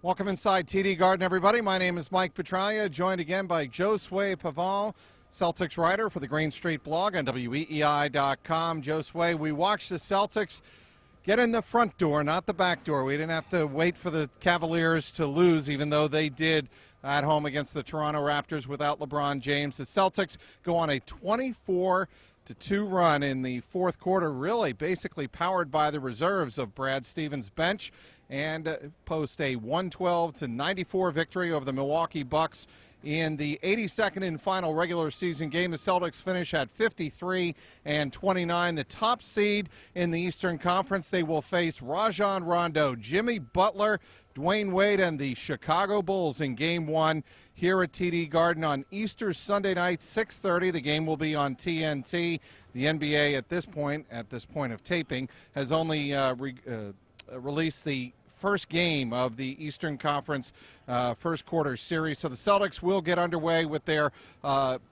Welcome inside TD Garden, everybody. My name is Mike Petraglia, joined again by Josue Pavon, Celtics writer for the Green Street blog on WEEI.com. Josue, we watched the Celtics get in the front door, not the back door. We didn't have to wait for the Cavaliers to lose, even though they did at home against the Toronto Raptors without LeBron James. The Celtics go on a 24-2 run in the fourth quarter, really basically powered by the reserves of Brad Stevens' bench, and post a 112-94 victory over the Milwaukee Bucks in the 82nd and final regular season game. The Celtics finish at 53-29. The top seed in the Eastern Conference. They will face Rajon Rondo, Jimmy Butler, Dwayne Wade, and the Chicago Bulls in Game 1 here at TD Garden on Easter Sunday night, 6:30. The game will be on TNT. The NBA at this point of taping, has only released the first game of the Eastern Conference first quarter series. So the Celtics will get underway with their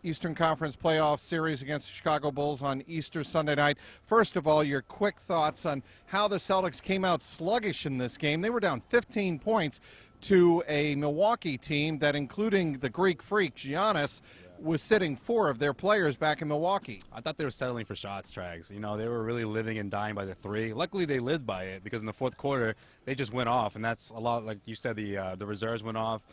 Eastern Conference playoff series against the Chicago Bulls on Easter Sunday night. First of all, your quick thoughts on how the Celtics came out sluggish in this game. They were down 15 points to a Milwaukee team that, including the Greek freak Giannis, was sitting 4 of their players back in Milwaukee. I thought they were settling for shots, Trags. You know, they were really living and dying by the three. Luckily, they lived by it, because in the fourth quarter, they just went off, and that's a lot, like you said, the reserves went off.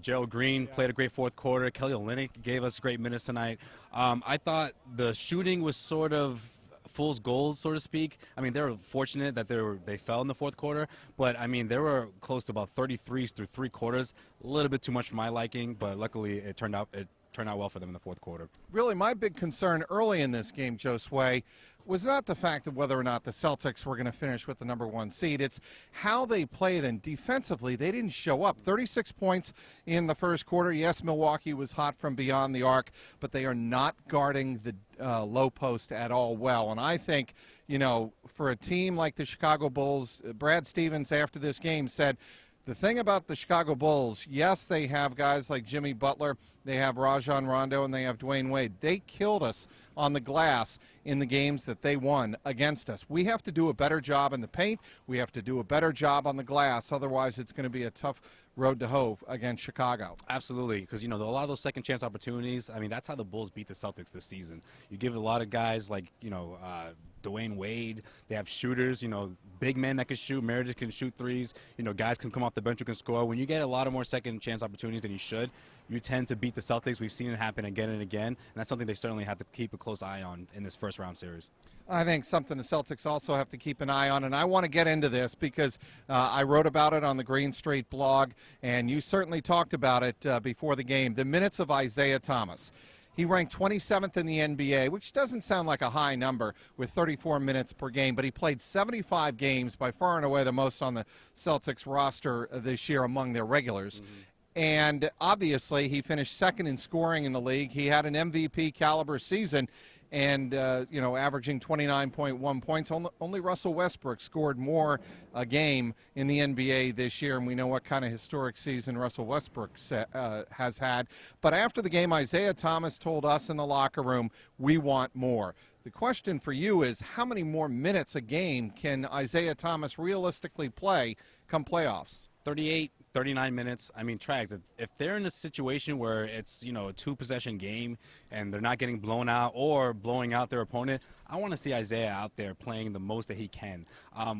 Gerald Green played a great fourth quarter. Kelly Olynyk gave us great minutes tonight. I thought the shooting was sort of fool's gold, so to speak. I mean, they were fortunate that they fell in the fourth quarter, but I mean, they were close to about 33s through 3 quarters. A little bit too much for my liking, but luckily it turned out well for them in the fourth quarter. Really, my big concern early in this game, Josue, was not the fact of whether or not the Celtics were going to finish with the number 1 seed. It's how they played, and defensively, they didn't show up. 36 points in the first quarter. Yes, Milwaukee was hot from beyond the arc, but they are not guarding the low post at all well. And I think, you know, for a team like the Chicago Bulls, Brad Stevens after this game said, the thing about the Chicago Bulls, yes, they have guys like Jimmy Butler, they have Rajon Rondo, and they have Dwayne Wade. They killed us on the glass in the games that they won against us. We have to do a better job in the paint. We have to do a better job on the glass. Otherwise, it's going to be a tough road to hoe against Chicago. Absolutely, because, you know, a lot of those second chance opportunities, I mean, that's how the Bulls beat the Celtics this season. You give a lot of guys like, you know, Dwayne Wade. They have shooters, you know, big men that can shoot. Meredith can shoot threes. You know, guys can come off the bench who can score. When you get a lot of more second chance opportunities than you should, you tend to beat the Celtics. We've seen it happen again and again, and that's something they certainly have to keep a close eye on in this first round series. I think something the Celtics also have to keep an eye on, and I want to get into this because I wrote about it on the Green Street blog, and you certainly talked about it before the game. The minutes of Isaiah Thomas. He ranked 27th in the NBA, which doesn't sound like a high number with 34 minutes per game, but he played 75 games, by far and away the most on the Celtics roster this year among their regulars. And obviously he finished second in scoring in the league. He had an MVP caliber season, and you know, averaging 29.1 points. Only Russell Westbrook scored more a game in the NBA this year, and we know what kind of historic season Russell Westbrook has had. But after the game, Isaiah Thomas told us in the locker room, we want more. The question for you is, how many more minutes a game can Isaiah Thomas realistically play come playoffs? 38, 39 minutes. I mean, Trags, if they're in a situation where it's, you know, a 2-possession game and they're not getting blown out or blowing out their opponent, I want to see Isaiah out there playing the most that he can.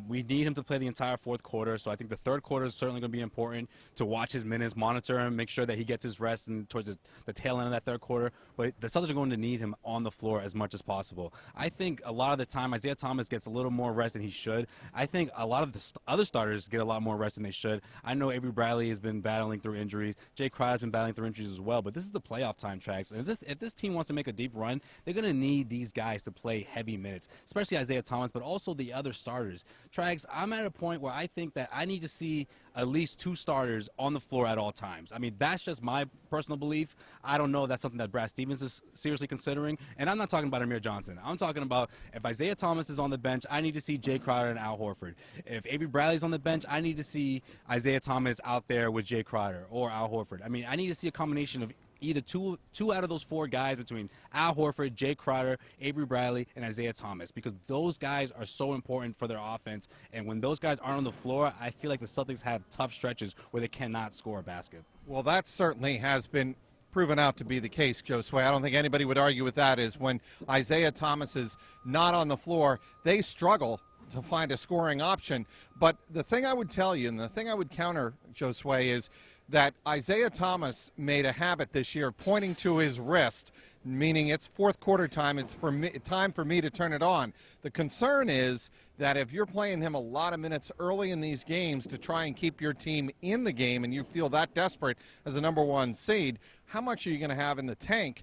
We need him to play the entire fourth quarter, so I think the third quarter is certainly going to be important to watch his minutes, monitor him, make sure that he gets his rest and towards the tail end of that third quarter. But the Celtics are going to need him on the floor as much as possible. I think a lot of the time Isaiah Thomas gets a little more rest than he should. I think a lot of the other starters get a lot more rest than they should. I know Avery Bradley has been battling through injuries. Jay Crowder's been battling through injuries as well. But this is the playoff time, Trags. And if this team wants to make a deep run, they're going to need these guys to play heavy minutes, especially Isaiah Thomas, but also the other starters. Trags, I'm at a point where I think that I need to see at least 2 starters on the floor at all times. I mean, that's just my personal belief. I don't know if that's something that Brad Stevens is seriously considering. And I'm not talking about Amir Johnson. I'm talking about if Isaiah Thomas is on the bench, I need to see Jay Crowder and Al Horford. If Avery Bradley's on the bench, I need to see Isaiah Thomas out there with Jay Crowder or Al Horford. I mean, I need to see a combination of either two out of those 4 guys between Al Horford, Jay Crowder, Avery Bradley, and Isaiah Thomas, because those guys are so important for their offense. And when those guys aren't on the floor, I feel like the Celtics have tough stretches where they cannot score a basket. Well, that certainly has been proven out to be the case, Josue. I don't think anybody would argue with that. Is when Isaiah Thomas is not on the floor, they struggle to find a scoring option. But the thing I would tell you, and the thing I would counter, Josue, is that Isaiah Thomas made a habit this year pointing to his wrist, meaning it's fourth quarter time, it's time for me to turn it on. The concern is that if you're playing him a lot of minutes early in these games to try and keep your team in the game, and you feel that desperate as a number 1 seed, how much are you going to have in the tank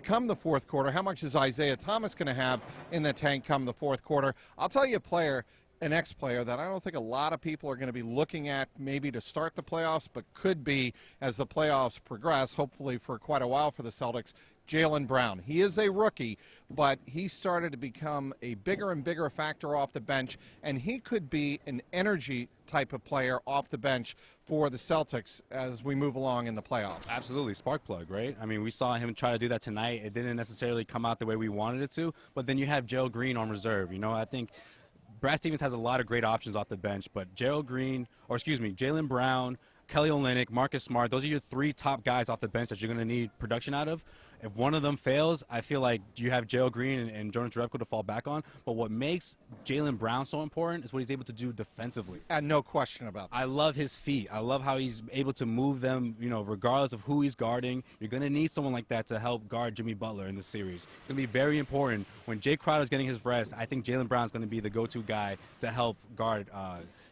come the fourth quarter? How much is Isaiah Thomas going to have in the tank come the fourth quarter? I'll tell you a player, an ex-player that I don't think a lot of people are going to be looking at maybe to start the playoffs, but could be as the playoffs progress, hopefully for quite a while for the Celtics, Jaylen Brown. He is a rookie, but he started to become a bigger and bigger factor off the bench, and he could be an energy type of player off the bench for the Celtics as we move along in the playoffs. Absolutely, spark plug, right? I mean, we saw him try to do that tonight. It didn't necessarily come out the way we wanted it to, but then you have Gerald Green on reserve. You know, I think Brad Stevens has a lot of great options off the bench, but Jaylen Brown, Kelly Olynyk, Marcus Smart, those are your 3 top guys off the bench that you're going to need production out of. If one of them fails, I feel like you have Gerald Green and Jordan Jerebko to fall back on. But what makes Jaylen Brown so important is what he's able to do defensively. And no question about that. I love his feet. I love how he's able to move them, you know, regardless of who he's guarding. You're going to need someone like that to help guard Jimmy Butler in this series. It's going to be very important. When Jay Crowder's getting his rest, I think Jaylen Brown's going to be the go-to guy to help guard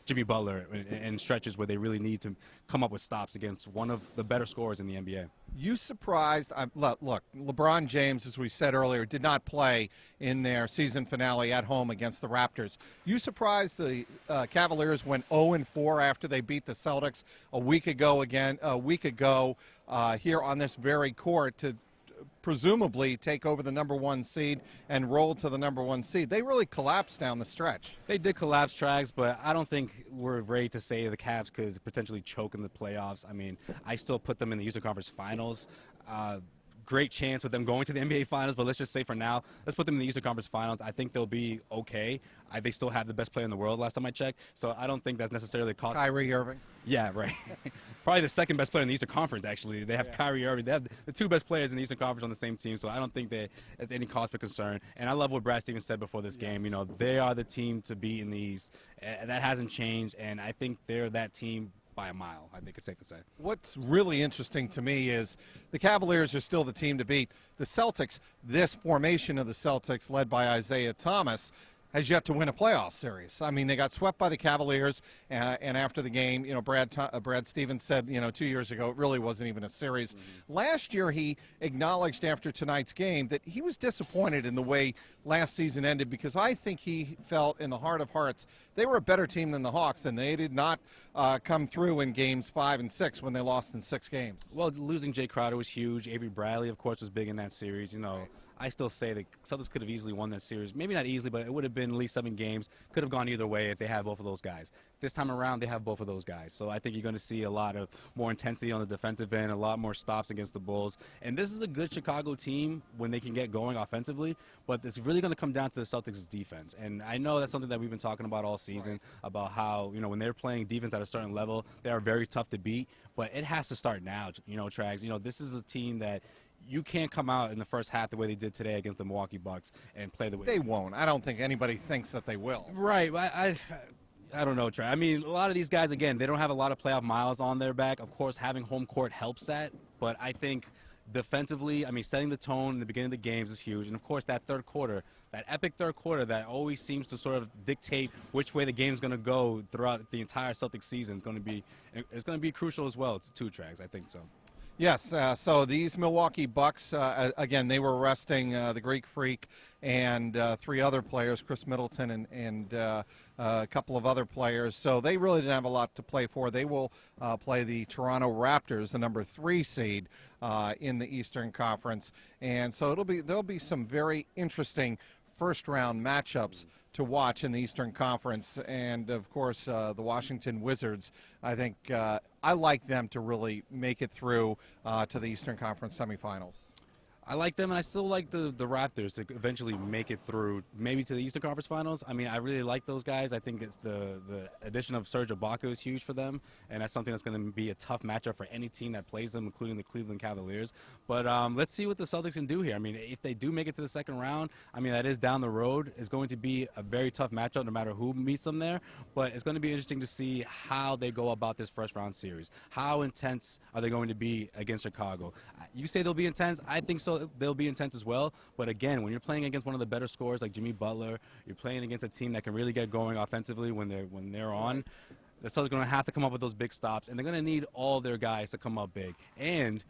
Jimmy Butler in stretches where they really need to come up with stops against one of the better scorers in the NBA. You surprised? Look, LeBron James, as we said earlier, did not play in their season finale at home against the Raptors. You surprised the Cavaliers went 0-4 after they beat the Celtics a week ago here on this very court to presumably take over the number 1 seed and roll to the number 1 seed. They really collapsed down the stretch. They did collapse, Trags, but I don't think we're ready to say the Cavs could potentially choke in the playoffs. I mean, I still put them in the Eastern Conference Finals. Great chance with them going to the NBA Finals, but let's just say for now, let's put them in the Eastern Conference Finals. I think they'll be okay. They still have the best player in the world last time I checked, so I don't think that's necessarily cause. Kyrie Irving. Yeah, right. Probably the second best player in the Eastern Conference, actually. They have Kyrie Irving. They have the 2 best players in the Eastern Conference on the same team, so I don't think there's any cause for concern. And I love what Brad Stevens said before this game. You know, they are the team to beat in the East. That hasn't changed, and I think they're that team by a mile, I think it's safe to say. What's really interesting to me is the Cavaliers are still the team to beat. The Celtics, this formation of the Celtics led by Isaiah Thomas, has yet to win a playoff series. I mean, they got swept by the Cavaliers, and after the game, you know, Brad Stevens said, you know, 2 years ago, it really wasn't even a series. Last year, he acknowledged after tonight's game that he was disappointed in the way last season ended, because I think he felt in the heart of hearts they were a better team than the Hawks, and they did not come through in games 5 and 6 when they lost in 6 games. Well, losing Jay Crowder was huge. Avery Bradley, of course, was big in that series, you know. Right. I still say the Celtics could have easily won that series. Maybe not easily, but it would have been at least 7 games. Could have gone either way if they had both of those guys. This time around, they have both of those guys. So I think you're going to see a lot of more intensity on the defensive end, a lot more stops against the Bulls. And this is a good Chicago team when they can get going offensively, but it's really going to come down to the Celtics' defense. And I know that's something that we've been talking about all season, about how, you know, when they're playing defense at a certain level, they are very tough to beat. But it has to start now, you know, Trags. You know, this is a team that you can't come out in the first half the way they did today against the Milwaukee Bucks and play the way they won't. I don't think anybody thinks that they will. Right. I don't know, Trey. I mean, a lot of these guys, again, they don't have a lot of playoff miles on their back. Of course, having home court helps that. But I think defensively, I mean, setting the tone in the beginning of the games is huge. And, of course, that third quarter, that epic third quarter that always seems to sort of dictate which way the game's going to go throughout the entire Celtics season is going to be crucial as well, too, Trags. I think so. Yes, so these Milwaukee Bucks, again, they were resting the Greek Freak and 3 other players, Chris Middleton and a couple of other players. So they really didn't have a lot to play for. They will play the Toronto Raptors, the number 3 seed in the Eastern Conference. And so there'll be some very interesting first-round matchups to watch in the Eastern Conference. And, of course, the Washington Wizards, I think I like them to really make it through to the Eastern Conference semifinals. I like them, and I still like the Raptors to eventually make it through, maybe to the Eastern Conference Finals. I mean, I really like those guys. I think it's the addition of Serge Ibaka is huge for them, and that's something that's going to be a tough matchup for any team that plays them, including the Cleveland Cavaliers. But let's see what the Celtics can do here. I mean, if they do make it to the second round, I mean, that is down the road. It's going to be a very tough matchup no matter who meets them there, but it's going to be interesting to see how they go about this first-round series. How intense are they going to be against Chicago? You say they'll be intense. I think so. They'll be intense as well. But again, when you're playing against one of the better scorers like Jimmy Butler, you're playing against a team that can really get going offensively when they're on. The Celtics are going to have to come up with those big stops, and they're going to need all their guys to come up big. And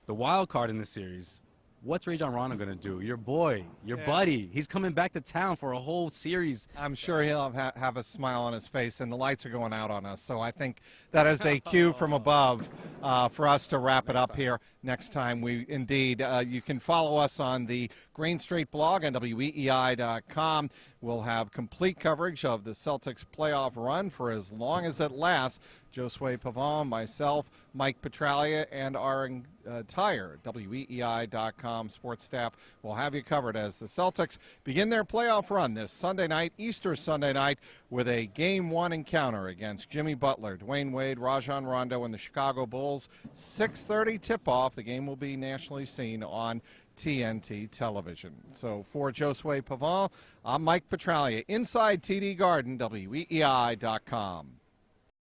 the wild card in this series, what's Rajon Rondo going to do? Your boy, your buddy, he's coming back to town for a whole series. I'm sure he'll have a smile on his face, and the lights are going out on us. So I think that is a cue from above for us to wrap it up here next time. You can follow us on the Green Street blog on WEEI.com. We'll have complete coverage of the Celtics playoff run for as long as it lasts. Josue Pavon, myself, Mike Petraglia, and our entire WEEI.com sports staff will have you covered as the Celtics begin their playoff run this Sunday night, Easter Sunday night, with a Game 1 encounter against Jimmy Butler, Dwayne Wade, Rajon Rondo, and the Chicago Bulls. 6:30 tip-off. The game will be nationally seen on TNT television. So for Josue Pavon, I'm Mike Petraglia, inside TD Garden, WEEI.com.